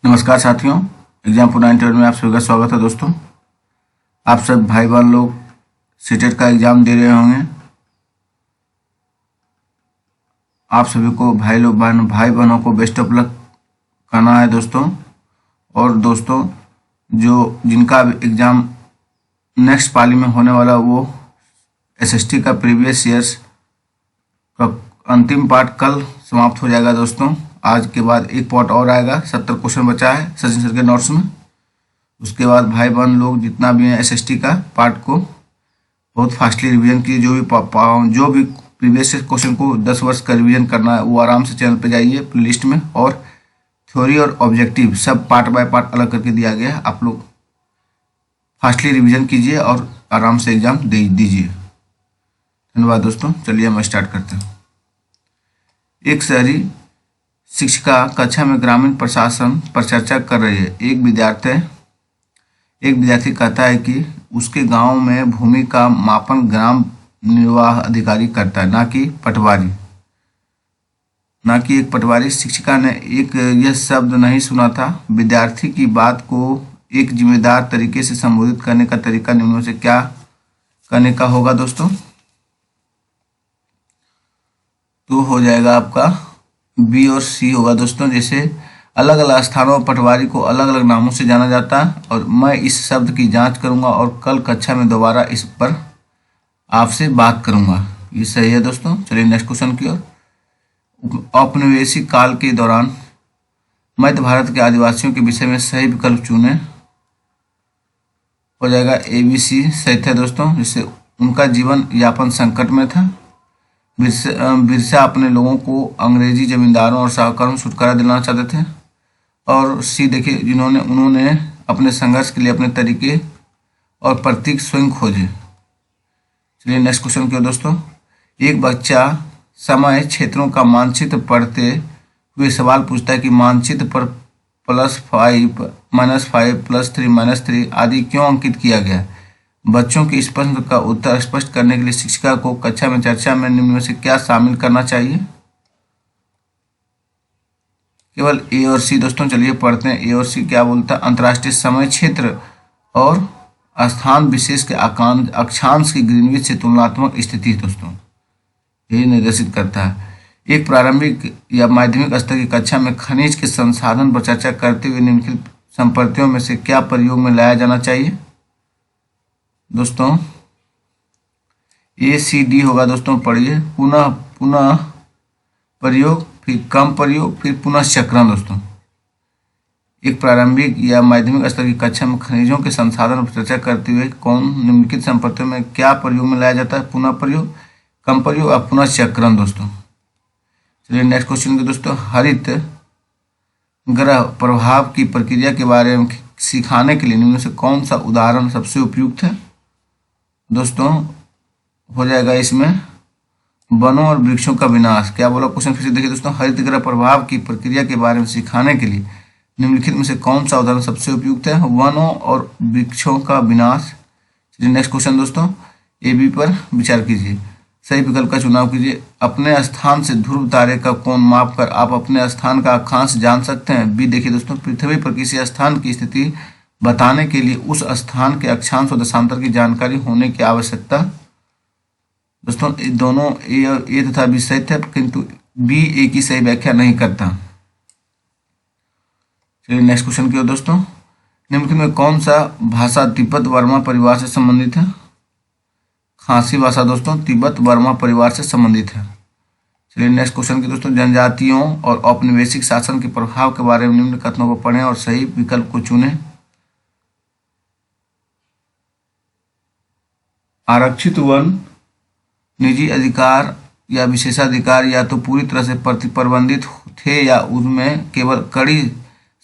नमस्कार साथियों, exam for 9 में आप सभी का स्वागत है। दोस्तों, आप सब भाई बहन लोग सीटेट का एग्जाम दे रहे होंगे। आप सभी को भाई बहनों को बेस्ट ऑफ लक कहना है दोस्तों। और दोस्तों, जिनका एग्जाम नेक्स्ट पाली में होने वाला वो एसएसटी का प्रीवियस ईयर्स का अंतिम पार्ट कल समाप्त हो जाएगा दोस्तों। आज के बाद एक पार्ट और आएगा, 70 क्वेश्चन बचा है सचिन सर के नोट्स में। उसके बाद भाई बहन लोग जितना भी है एसएसटी का पार्ट को बहुत फास्टली रिवीजन कीजिए। जो भी प्रीवियस क्वेश्चन को 10 वर्ष का रिवीजन करना है वो आराम से चैनल पे जाइए प्लेलिस्ट में, और थ्योरी और ऑब्जेक्टिव सब पार्ट बाय पार्ट अलग करके दिया गया है। आप लोग फास्टली रिवीजन कीजिए और आराम से एग्जाम दीजिए। धन्यवाद दोस्तों। चलिए हम स्टार्ट करते हैं। एक शहरी शिक्षिका कक्षा में ग्रामीण प्रशासन पर चर्चा कर रही है। एक विद्यार्थी कहता है कि उसके गांव में भूमि का मापन ग्राम निर्वाह अधिकारी करता है, ना कि एक पटवारी। शिक्षिका ने यह शब्द नहीं सुना था। विद्यार्थी की बात को एक जिम्मेदार तरीके से संबोधित करने का तरीका निम्न में से क्या करने का होगा दोस्तों? तो हो जाएगा आपका बी और सी होगा दोस्तों। जैसे अलग अलग स्थानों पर पटवारी को अलग अलग नामों से जाना जाता है, और मैं इस शब्द की जांच करूंगा और कल कक्षा में दोबारा इस पर आपसे बात करूंगा। ये सही है दोस्तों। चलिए नेक्स्ट क्वेश्चन की ओर। औपनिवेशिक काल के दौरान मध्य भारत के आदिवासियों के विषय में सही विकल्प चुने। हो जाएगा ए बी सी सही था दोस्तों। जिससे उनका जीवन यापन संकट में था। बिरसा अपने लोगों को अंग्रेजी जमींदारों और साहूकारों से छुटकारा दिलाना चाहते थे। और सी देखिए, उन्होंने अपने संघर्ष के लिए अपने तरीके और प्रतीक स्वयं खोजे। चलिए नेक्स्ट क्वेश्चन की ओर दोस्तों। एक बच्चा समय क्षेत्रों का मानचित्र पढ़ते हुए सवाल पूछता है कि मानचित्र पर +5 -5 +3 -3 आदि क्यों अंकित किया गया? बच्चों के इस प्रश्न का उत्तर स्पष्ट करने के लिए शिक्षिका को कक्षा में चर्चा में निम्न में से क्या शामिल करना चाहिए? केवल ए और सी दोस्तों। चलिए पढ़ते हैं ए और सी क्या बोलता है। अंतर्राष्ट्रीय समय क्षेत्र और स्थान विशेष के अक्षांश की ग्रीनविच से तुलनात्मक स्थिति दोस्तों यही निर्देशित करता है। एक प्रारंभिक या माध्यमिक स्तर की कक्षा में खनिज के संसाधन पर चर्चा करते हुए निम्नलिखित संपत्तियों में से क्या प्रयोग में लाया जाना चाहिए दोस्तों? ए सी डी होगा दोस्तों। पढ़िए। पुनः प्रयोग, फिर कम प्रयोग, फिर पुनः चक्रण दोस्तों। एक प्रारंभिक या माध्यमिक स्तर की कक्षा में खनिजों के संसाधन पर चर्चा करते हुए कौन निम्नलिखित संपत्तियों में क्या प्रयोग में लाया जाता है? पुनः प्रयोग, कम प्रयोग और पुनः चक्रण दोस्तों। चलिए नेक्स्ट क्वेश्चन की दोस्तों। हरित ग्रह प्रभाव की प्रक्रिया के बारे में सिखाने के लिए निम्न से कौन सा उदाहरण सबसे उपयुक्त है दोस्तों? हो जाएगा इसमें वनों और वृक्षों का विनाश। क्या बोला क्वेश्चन फिर से देखिए दोस्तों। हरित ग्रह प्रभाव की प्रक्रिया के बारे में सिखाने के लिए निम्नलिखित में से कौन सा उदाहरण सबसे उपयुक्त है? वनों और वृक्षों का विनाश। चलिए नेक्स्ट क्वेश्चन दोस्तों। ए बी पर विचार कीजिए, सही विकल्प का चुनाव कीजिए। अपने स्थान से ध्रुव तारे का कोण मापकर आप अपने स्थान का अक्षांश जान सकते हैं। बी देखिए दोस्तों। पृथ्वी पर किसी स्थान की स्थिति बताने के लिए उस स्थान के अक्षांश और दशांतर की जानकारी होने की आवश्यकता दोस्तों। दोनों ए तथा बी सही थे, किंतु बी ए की सही व्याख्या नहीं करता। चलिए नेक्स्ट क्वेश्चन की ओर दोस्तों। निम्नलिखित में कौन सा भाषा तिब्बत वर्मा परिवार से संबंधित है? खासी भाषा दोस्तों तिब्बत वर्मा परिवार से संबंधित है। चलिए नेक्स्ट क्वेश्चन की दोस्तों। जनजातियों और औपनिवेशिक शासन के प्रभाव के बारे में निम्न कथनों को पढ़ें और सही विकल्प को चुनें। आरक्षित वन निजी अधिकार या विशेषाधिकार या तो पूरी तरह से प्रतिबंधित थे या उनमें केवल कड़ी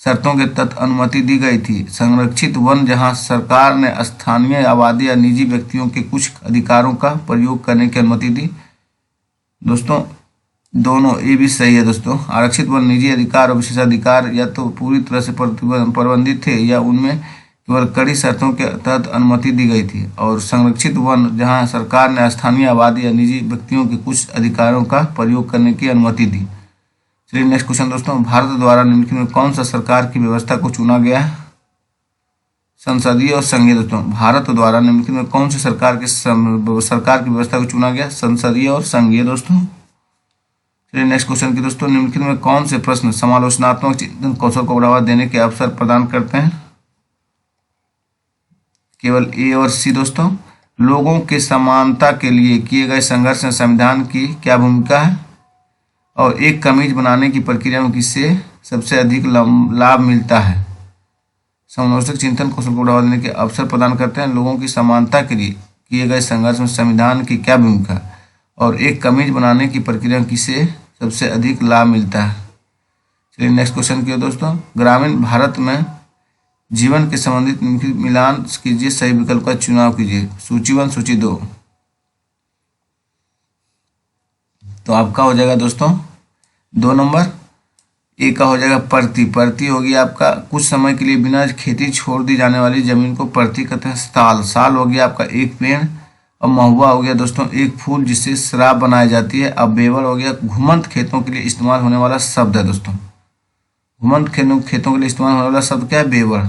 शर्तों के तहत अनुमति दी गई थी। संरक्षित वन जहां सरकार ने स्थानीय आबादी या निजी व्यक्तियों के कुछ अधिकारों का प्रयोग करने की अनुमति दी दोस्तों। दोनों ए भी सही है दोस्तों। आरक्षित वन निजी अधिकार और विशेषाधिकार या तो पूरी तरह से प्रतिबंधित थे या उनमें केवल कड़ी शर्तों के तहत अनुमति दी गई थी। और संरक्षित वन जहां सरकार ने स्थानीय आबादी या निजी व्यक्तियों के कुछ अधिकारों का प्रयोग करने की अनुमति दी। चलिए नेक्स्ट क्वेश्चन दोस्तों, भारत द्वारा निम्नलिखित में कौन सा सरकार की व्यवस्था को चुना गया है? संसदीय और संघीय दोस्तों, भारत द्वारा निम्नलिखित में कौन सी सरकार की व्यवस्था को चुना गया? संसदीय और संघीय दोस्तों। चलिए नेक्स्ट क्वेश्चन की दोस्तों, निम्नलिखित में कौन से प्रश्न समालोचनात्मक चिंतन कौशल को बढ़ावा देने के अवसर प्रदान करते हैं? केवल ए और सी दोस्तों। लोगों के समानता के लिए किए गए संघर्ष में संविधान की क्या भूमिका है? और एक कमीज बनाने की प्रक्रिया में किससे सबसे अधिक लाभ मिलता है? समालोचनात्मक चिंतन कौशल को बढ़ावा देने के अवसर प्रदान करते हैं। लोगों की समानता के लिए किए गए संघर्ष में संविधान की क्या भूमिका है? और एक कमीज बनाने की प्रक्रिया में किससे सबसे अधिक लाभ मिलता है? चलिए नेक्स्ट क्वेश्चन की दोस्तों, ग्रामीण भारत में जीवन के संबंधित मिलान कीजिए, सही विकल्प का चुनाव कीजिए। सूची 1, सूची 2। तो आपका हो जाएगा दोस्तों 2 नंबर। ए का हो जाएगा परती। परती होगी आपका कुछ समय के लिए बिना खेती छोड़ दी जाने वाली जमीन को परती कहते हैं। साल, साल हो गया आपका एक पेड़। और महुआ हो गया दोस्तों एक फूल जिससे शराब बनाई जाती है। अब बेवर हो गया घुमंत खेतों के लिए इस्तेमाल होने वाला शब्द है दोस्तों। घुमंत खेतों के लिए इस्तेमाल होने वाला शब्द क्या है? बेवर।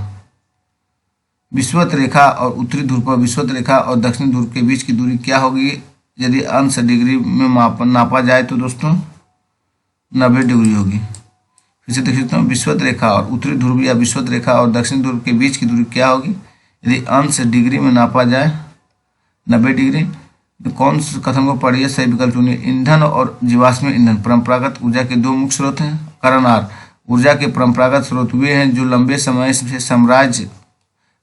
विषुवत रेखा और उत्तरी ध्रुव पर विषुवत रेखा और दक्षिणी ध्रुव के बीच की दूरी क्या होगी यदि अंश डिग्री में नापा जाए तो दोस्तों? 90 डिग्री होगी। फिर से देख सकते हैं, विषुवत रेखा और उत्तरी ध्रुव या विषुवत रेखा और दक्षिणी ध्रुव के बीच की दूरी क्या होगी यदि अंश डिग्री में नापा जाए? 90 डिग्री। तो कौन से कथन को पढ़िए, सही विकल्प चुनिए। ईंधन और जीवाश्म ईंधन परंपरागत ऊर्जा के 2 मुख्य स्रोत हैं। कारण आर, ऊर्जा के परंपरागत स्रोत वे हैं जो लंबे समय से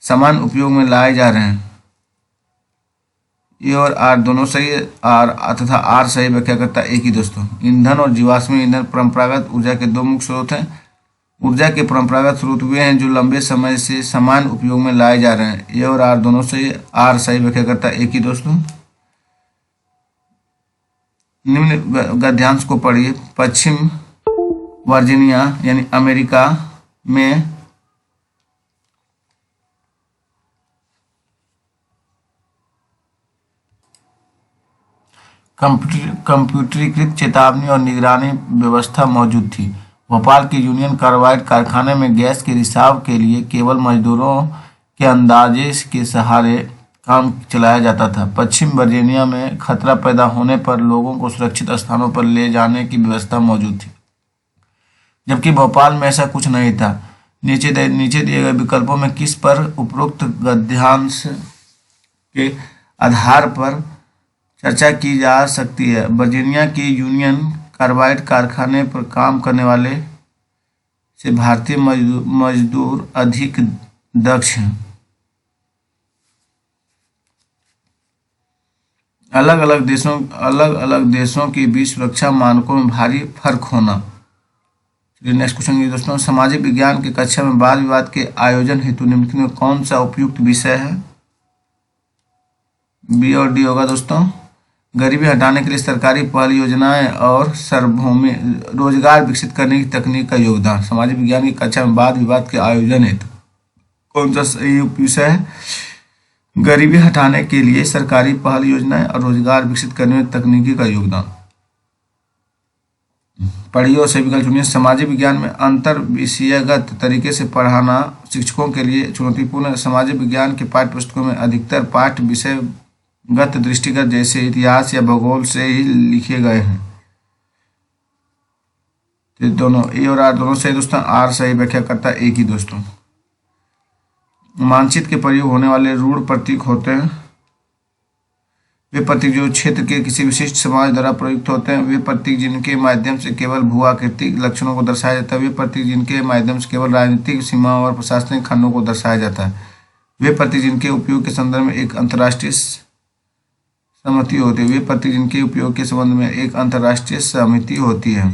समान उपयोग में लाए जा रहे हैं। ए और आर दोनों सही है। आर तथा आर सही व्याख्या करता है एक ही दोस्तों। ईंधन और जीवाश्म ईंधन परंपरागत ऊर्जा के 2 मुख्य स्रोत हैं। ऊर्जा के परंपरागत स्रोत वे हैं जो लंबे समय से समान उपयोग में लाए जा रहे हैं। ए और आर दोनों सही। आर सही व्याख्या करता है एक ही दोस्तों। निम्न गद्यांश को पढ़िए। पश्चिम वर्जीनिया यानी अमेरिका में कंप्यूटरीकृत चेतावनी और निगरानी व्यवस्था मौजूद थी। भोपाल के यूनियन कार्बाइड कारखाने में गैस के रिसाव के लिए केवल मजदूरों के अंदाजे के सहारे काम चलाया जाता था। पश्चिम वर्जीनिया में खतरा पैदा होने पर लोगों को सुरक्षित स्थानों पर ले जाने की व्यवस्था मौजूद थी, जबकि भोपाल में ऐसा कुछ नहीं था। नीचे दिए गए विकल्पों में किस पर उपरोक्त गद्यांश के आधार पर चर्चा की जा सकती है? वर्जीनिया के यूनियन कार्बाइड कारखाने पर काम करने वाले से भारतीय मजदूर अधिक दक्ष हैं। अलग अलग देशों के बीच सुरक्षा मानकों में भारी फर्क होना। चलिए नेक्स्ट क्वेश्चन ये दोस्तों, सामाजिक विज्ञान की कक्षा में वाद विवाद के आयोजन हेतु निम्नलिखित में कौन सा उपयुक्त विषय है? बी और डी होगा दोस्तों। गरीबी हटाने के लिए सरकारी पहल योजनाएं और सार्वभौमिक रोजगार विकसित करने की तकनीक का योगदान। सामाजिक विज्ञान की कक्षा में वाद विवाद के आयोजन हेतु कौन सा सही विषय है? गरीबी हटाने के लिए सरकारी पहल योजनाएं और रोजगार विकसित करने में तकनीकी का योगदान। पढ़िए और सही विकल्प चुनिए। सामाजिक विज्ञान में अंतर विषयगत तरीके से पढ़ाना शिक्षकों के लिए चुनौतीपूर्ण है। सामाजिक विज्ञान के पाठ्य पुस्तकों में अधिकतर पाठ विषयगत दृष्टिगत जैसे इतिहास या भूगोल से ही लिखे गए हैं। तो दोनों ए और आर दोनों सही दोस्तों। आर सही व्याख्या करता है एक ही दोस्तों। मानचित्र के प्रयोग होने वाले रूढ़ प्रतीक होते हैं वे प्रतीक जो क्षेत्र के किसी विशिष्ट समाज द्वारा प्रयुक्त होते हैं। वे प्रतीक जिनके माध्यम से केवल भू आकृतिक लक्षणों को दर्शाया जाता है। वे प्रतीक जिनके माध्यम से केवल राजनीतिक सीमाओं और प्रशासनिक खंडों को दर्शाया जाता है। वे प्रतीक जिनके उपयोग के संदर्भ में एक अंतर्राष्ट्रीय सहमति होती है। वे प्रतीक जिनके उपयोग के संबंध में एक अंतर्राष्ट्रीय सहमति होती है।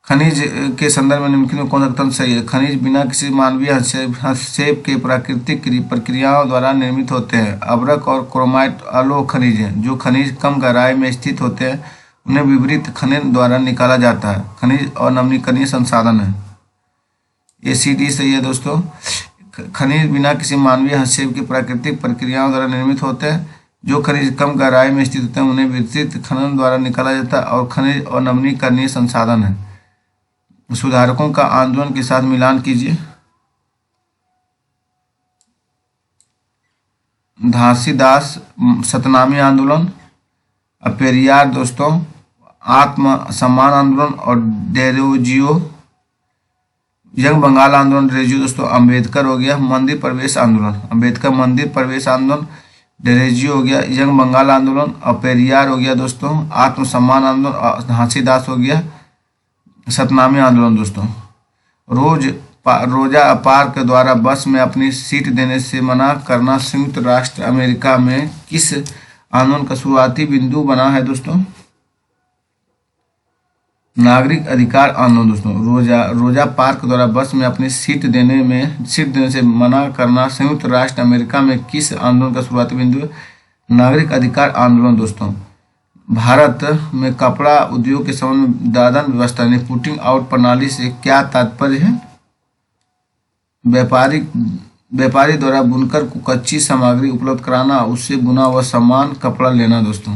खनिज के संदर्भ में निम्नलिखित में कौन सा कथन सही है? खनिज बिना किसी मानवीय हस्तक्षेप के प्राकृतिक प्रक्रियाओं द्वारा निर्मित होते हैं। अभ्रक और क्रोमाइट अलोह खनिज हैं। जो खनिज कम गहराई में स्थित होते हैं उन्हें विपरीत खनन द्वारा निकाला जाता है। खनिज और नवीकरणीय संसाधन है। एसीडी सही है दोस्तों। खनिज बिना किसी मानवीय हस्तक्षेप की प्राकृतिक प्रक्रियाओं द्वारा निर्मित होते हैं। जो खनिज कम गहराई में स्थित होते हैं उन्हें विस्तृत खनन द्वारा निकाला जाता है और खनिज और नवीनीकरणीय संसाधन है। सुधारकों का आंदोलन के साथ मिलान कीजिए। घासीदास सतनामी आंदोलन, पेरियार दोस्तों आत्म सम्मान आंदोलन, और डेरोजियो यंग बंगाल आंदोलन। डेरोजियो दोस्तों अम्बेडकर हो गया मंदिर प्रवेश आंदोलन, अम्बेडकर मंदिर प्रवेश आंदोलन। डेरोजियो हो गया यंग बंगाल आंदोलन, और पेरियार हो गया दोस्तों आत्म सम्मान आंदोलन, और घासीदास हो गया सतनामी आंदोलन दोस्तों। रोजा पार्क द्वारा बस में अपनी सीट देने से मना करना संयुक्त राष्ट्र अमेरिका में किस आंदोलन का शुरुआती बिंदु बना है दोस्तों? नागरिक अधिकार आंदोलन दोस्तों। रोजा पार्क द्वारा बस में अपनी सीट देने से मना करना संयुक्त राष्ट्र अमेरिका में किस आंदोलन का शुरुआती बिंदु है? नागरिक अधिकार आंदोलन दोस्तों। भारत में कपड़ा उद्योग के संबंध में दादन व्यवस्था यानी पुटिंग आउट प्रणाली से क्या तात्पर्य है? व्यापारी द्वारा बुनकर को कच्ची सामग्री उपलब्ध कराना, उससे बुना हुआ सामान कपड़ा लेना दोस्तों।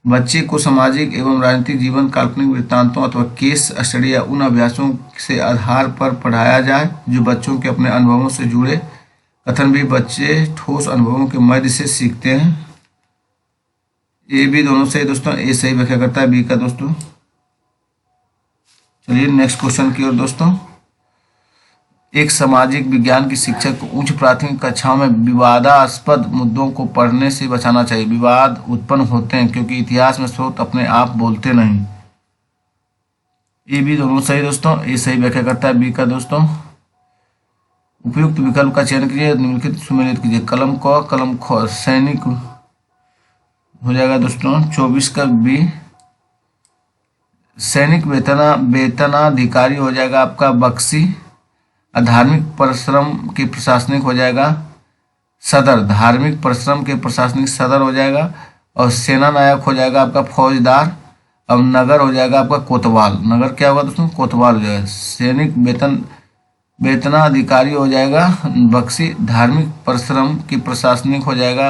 बच्चे को सामाजिक एवं राजनीतिक जीवन काल्पनिक वृत्तांतों अथवा केस स्टडी या उन अभ्यासों से आधार पर पढ़ाया जाए जो बच्चों के अपने अनुभवों से जुड़े। कथन भी बच्चे ठोस अनुभवों के मध्य से सीखते हैं। ए बी दोनों सही दोस्तों, ए सही व्याख्या करता है बी का दोस्तों। चलिए नेक्स्ट क्वेश्चन की ओर दोस्तों। एक सामाजिक विज्ञान की शिक्षक को उच्च प्राथमिक कक्षाओं में विवादास्पद मुद्दों को पढ़ने से बचाना चाहिए। विवाद उत्पन्न होते हैं क्योंकि इतिहास में स्रोत अपने आप बोलते नहीं। ए बी दोनों सही दोस्तों, ए सही व्याख्या करता है बी का दोस्तों। उपयुक्त विकल्प का चयन कीजिए, निम्नलिखित सुमेलित कीजिए। कलम क कलम ख सैनिक हो जाएगा दोस्तों 24 का बी। सैनिक वेतनाधिकारी हो जाएगा आपका बक्सी। धार्मिक परिश्रम के प्रशासनिक हो जाएगा सदर, धार्मिक परिश्रम के प्रशासनिक सदर हो जाएगा। और सेना नायक हो जाएगा आपका फौजदार। अब नगर हो जाएगा आपका कोतवाल। नगर क्या होगा दोस्तों? कोतवाल हो जाएगा। सैनिक वेतनाधिकारी हो जाएगा बक्सी। धार्मिक परिश्रम की प्रशासनिक हो जाएगा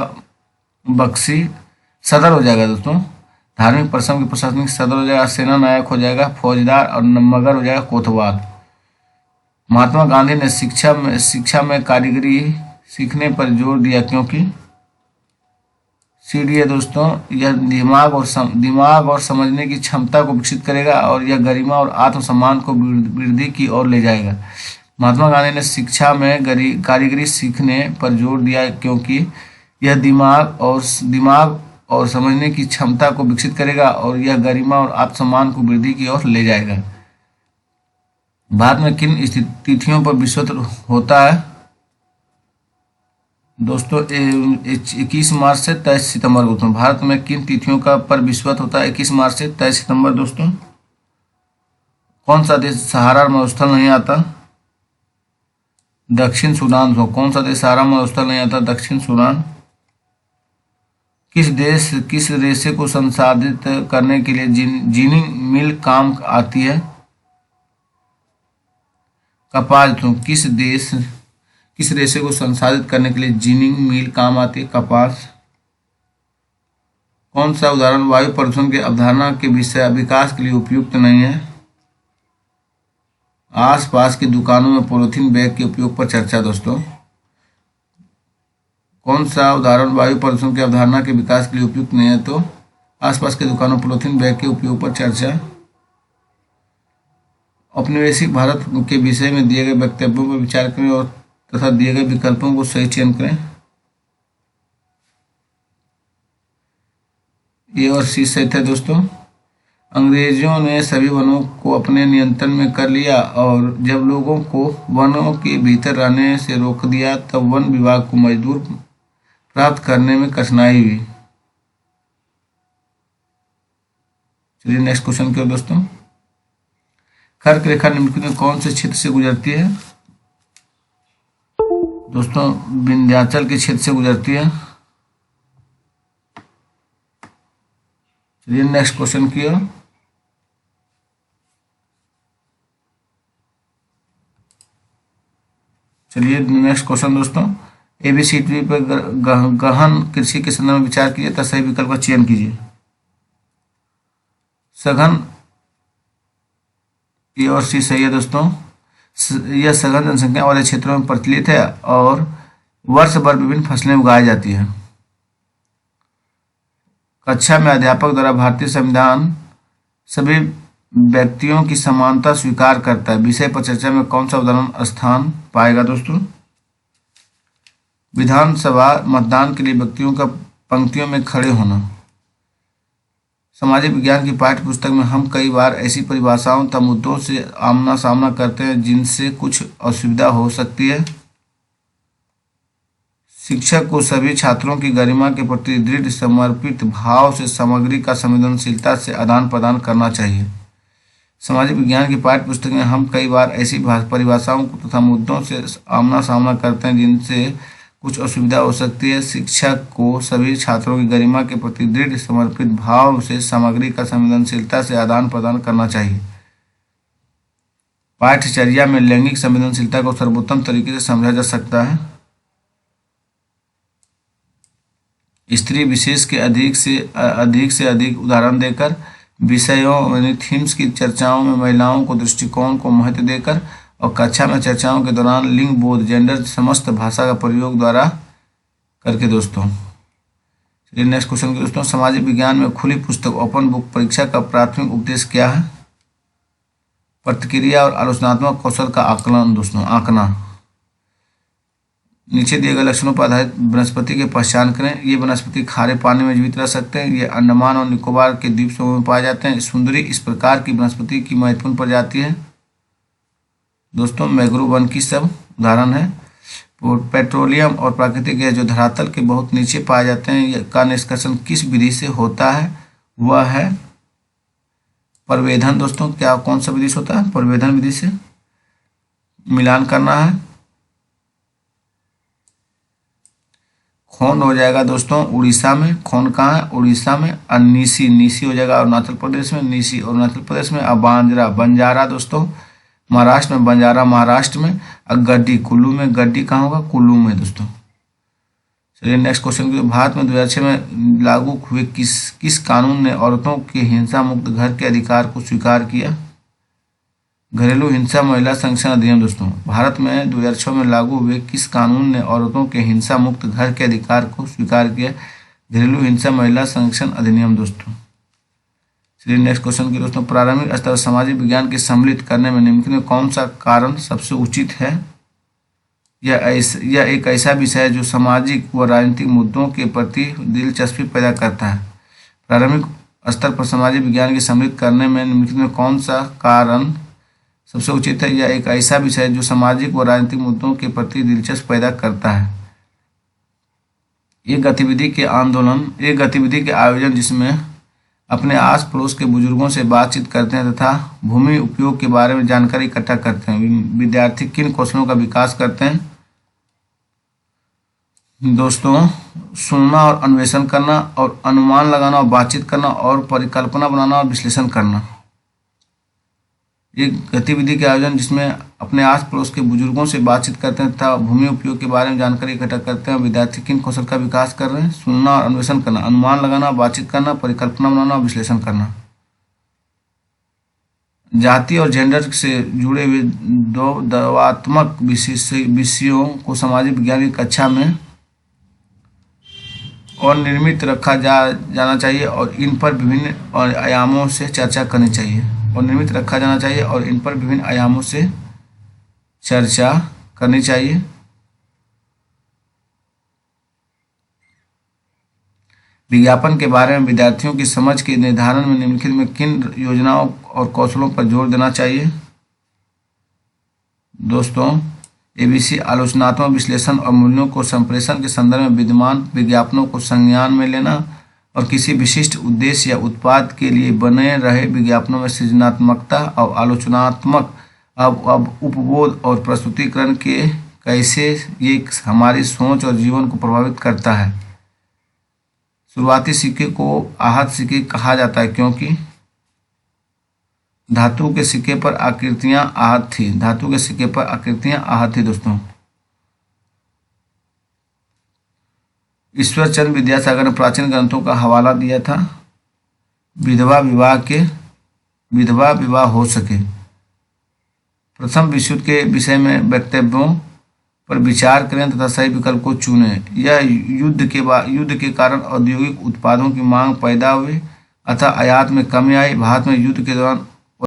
बक्सी। सदर हो जाएगा दोस्तों धार्मिक परिश्रम की प्रशासनिक सदर हो जाएगा। सेना नायक हो जाएगा फौजदार, और नगर हो जाएगा कोतवाल। महात्मा गांधी ने शिक्षा में कारीगरी सीखने पर जोर दिया क्योंकि सीडी है दोस्तों, यह दिमाग और समझने की क्षमता को विकसित करेगा और यह गरिमा और आत्मसम्मान को वृद्धि की ओर ले जाएगा। महात्मा गांधी ने शिक्षा में कारीगरी सीखने पर जोर दिया क्योंकि यह दिमाग और समझने की क्षमता को विकसित करेगा और यह गरिमा और आत्मसम्मान को वृद्धि की ओर ले जाएगा। भारत में किन तिथियों पर विश्व होता है दोस्तों? 21 मार्च से 23 सितंबर दोस्तों। भारत में किन तिथियों का पर विश्व होता है? 21 मार्च से 23 सितंबर दोस्तों। कौन सा देश सहारा मरुस्थल नहीं आता? दक्षिण सूडान। कौन सा देश सहारा मरुस्थल नहीं आता? दक्षिण सूडान। किस रेशे को संसाधित करने के लिए जिनिंग मिल काम आती है? कपास। किस रेशे को संसाधित करने के लिए जिनिंग मिल काम आती है? कपास। कौन सा उदाहरण वायु प्रदूषण की अवधारणा के विकास के लिए उपयुक्त नहीं है? आसपास की दुकानों में पॉलीथीन बैग के उपयोग पर चर्चा दोस्तों। कौन सा उदाहरण वायु प्रदूषण की अवधारणा के विकास के लिए उपयुक्त नहीं है? तो आसपास की दुकानों में पॉलीथीन बैग के उपयोग पर चर्चा। औपनिवेशिक भारत के विषय में दिए गए वक्तव्यों पर विचार करें और तथा दिए गए विकल्पों को सही चयन करें। ए और सी सही थे दोस्तों। अंग्रेजों ने सभी वनों को अपने नियंत्रण में कर लिया और जब लोगों को वनों के भीतर रहने से रोक दिया तब वन विभाग को मजदूर प्राप्त करने में कठिनाई हुई। चलिए नेक्स्ट क्वेश्चन की ओर दोस्तों। कर्क रेखा निम्नलिखित में कौन से क्षेत्र से गुजरती है? दोस्तों विंध्याचल के क्षेत्र से गुजरती है। चलिए नेक्स्ट क्वेश्चन की ओर। चलिए नेक्स्ट क्वेश्चन दोस्तों। ABCD पर गहन कृषि के संदर्भ में विचार कीजिए तथा सही विकल्प का चयन कीजिए। सघन, ए और सी सही है दोस्तों। यह सघन जनसंख्या वाले क्षेत्रों में प्रचलित है और वर्ष भर विभिन्न फसलें उगाई जाती हैं। कक्षा में अध्यापक द्वारा भारतीय संविधान सभी व्यक्तियों की समानता स्वीकार करता है। विषय पर चर्चा में कौन सा उदाहरण स्थान पाएगा दोस्तों? विधानसभा मतदान के लिए व्यक्तियों का पंक्तियों में खड़े होना। सामाजिक विज्ञान की पाठ्य पुस्तक में हम कई बार ऐसी परिभाषाओं तथा मुद्दों से आमना सामना करते हैं जिनसे कुछ असुविधा हो सकती है। शिक्षक को सभी छात्रों की गरिमा के प्रति दृढ़ समर्पित भाव से सामग्री का संवेदनशीलता से आदान प्रदान करना चाहिए। सामाजिक विज्ञान की पाठ्य पुस्तक में हम कई बार ऐसी परिभाषाओं तथा मुद्दों से आमना सामना करते हैं जिनसे कुछ असुविधा हो सकती है। शिक्षक को सभी छात्रों की गरिमा के प्रति दृढ़ समर्पित भाव से सामग्री का संवेदनशीलता से आदान प्रदान करना चाहिए। पाठ्यचर्या में लैंगिक संवेदनशीलता को सर्वोत्तम तरीके से समझा जा सकता है। स्त्री विशेष के अधिक से अधिक उदाहरण देकर, विषयों यानी थीम्स की चर्चाओं में महिलाओं को दृष्टिकोण को महत्व देकर और कक्षा में चर्चाओं के दौरान लिंग बोध जेंडर समस्त भाषा का प्रयोग द्वारा करके दोस्तों। चलिए नेक्स्ट क्वेश्चन के दोस्तों, सामाजिक विज्ञान में खुली पुस्तक ओपन बुक परीक्षा का प्राथमिक उद्देश्य क्या है? प्रतिक्रिया और आलोचनात्मक कौशल का आकलन दोस्तों, आंकना। नीचे दिए गए लक्षणों पर आधारित वनस्पति की पहचान करें। ये वनस्पति खारे पानी में जीवित रह सकते हैं। ये अंडमान और निकोबार के द्वीप समूह में पाए जाते हैं। सुंदरी इस प्रकार की वनस्पति की महत्वपूर्ण प्रजाति है दोस्तों। मैंग्रोव वन की सब उदाहरण है। पेट्रोलियम और प्राकृतिक गैस जो धरातल के बहुत नीचे पाए जाते हैं का निष्कर्षण किस विधि से होता है? वह है परवेधन दोस्तों। क्या कौन सा विधि से होता है? परवेधन विधि से मिलान करना है। खोंड हो जाएगा दोस्तों उड़ीसा में। खोंड कहाँ है? उड़ीसा में। और नीसी हो जाएगा अरुणाचल प्रदेश में। नीसी अरुणाचल प्रदेश में। और बंजारा दोस्तों महाराष्ट्र में। बंजारा महाराष्ट्र में। और गड्डी कुल्लू में। गड्डी कहाँ होगा? कुल्लू में दोस्तों। चलिए नेक्स्ट क्वेश्चन की, भारत में 2006 में लागू हुए किस कानून ने औरतों के हिंसा मुक्त घर के अधिकार को स्वीकार किया? घरेलू हिंसा महिला संरक्षण अधिनियम दोस्तों। भारत में 2006 में लागू हुए किस कानून ने औरतों के हिंसा मुक्त घर के अधिकार को स्वीकार किया? घरेलू हिंसा महिला संरक्षण अधिनियम दोस्तों। चलिए नेक्स्ट क्वेश्चन की दोस्तों, प्रारंभिक स्तर सामाजिक विज्ञान के सम्मिलित करने में निम्नलिखित में कौन सा कारण सबसे उचित है? यह एक ऐसा विषय है जो सामाजिक व राजनीतिक मुद्दों के प्रति दिलचस्पी पैदा करता है। प्रारंभिक स्तर पर सामाजिक विज्ञान के सम्मिलित करने में निम्नलिखित में कौन सा कारण सबसे उचित है? यह एक ऐसा विषय है जो सामाजिक व राजनीतिक मुद्दों के प्रति दिलचस्पी पैदा करता है। एक गतिविधि के आयोजन जिसमें अपने आस पड़ोस के बुजुर्गों से बातचीत करते हैं तथा भूमि उपयोग के बारे में जानकारी इकट्ठा करते हैं। विद्यार्थी किन कौशलों का विकास करते हैं दोस्तों? सुनना और अन्वेषण करना और अनुमान लगाना और बातचीत करना और परिकल्पना बनाना और विश्लेषण करना। एक गतिविधि के आयोजन जिसमें अपने आस पड़ोस के बुजुर्गों से बातचीत करते हैं तथा भूमि उपयोग के बारे में जानकारी इकट्ठा करते हैं। विद्यार्थी किन कौशल का विकास कर रहे हैं? सुनना और अन्वेषण करना, अनुमान लगाना, बातचीत करना, परिकल्पना बनाना और विश्लेषण करना। जाति और जेंडर से जुड़े हुए दो दवात्मक विषयों को सामाजिक विज्ञान की कक्षा में और निर्मित रखा जाना चाहिए और इन पर विभिन्न आयामों से चर्चा करनी चाहिए। और निर्मित रखा जाना चाहिए और इन पर विभिन्न आयामों से चर्चा करनी चाहिए। विज्ञापन के बारे में विद्यार्थियों की समझ के निर्धारण में निम्नलिखित में किन योजनाओं और कौशलों पर जोर देना चाहिए दोस्तों? ABC आलोचनात्मक विश्लेषण और मूल्यों को संप्रेषण के संदर्भ में विद्यमान विज्ञापनों को संज्ञान में लेना और किसी विशिष्ट उद्देश्य या उत्पाद के लिए बने रहे विज्ञापनों में सृजनात्मकता और आलोचनात्मक उपबोध और प्रस्तुतिकरण के कैसे ये हमारी सोच और जीवन को प्रभावित करता है। शुरुआती सिक्के को आहत सिक्के कहा जाता है क्योंकि धातु के सिक्के पर आकृतियां आहत थी। धातु के सिक्के पर आकृतियां आहत थी दोस्तों। ईश्वरचंद्र विद्यासागर ने प्राचीन ग्रंथों का हवाला दिया था। विधवा विवाह हो सके। प्रथम विश्व युद्ध के विषय में वक्तव्यों पर विचार करें तथा सही विकल्प को चुनें। यह युद्ध के कारण औद्योगिक उत्पादों की मांग पैदा हुई अतः आयात में कमी आई। भारत में युद्ध के दौरान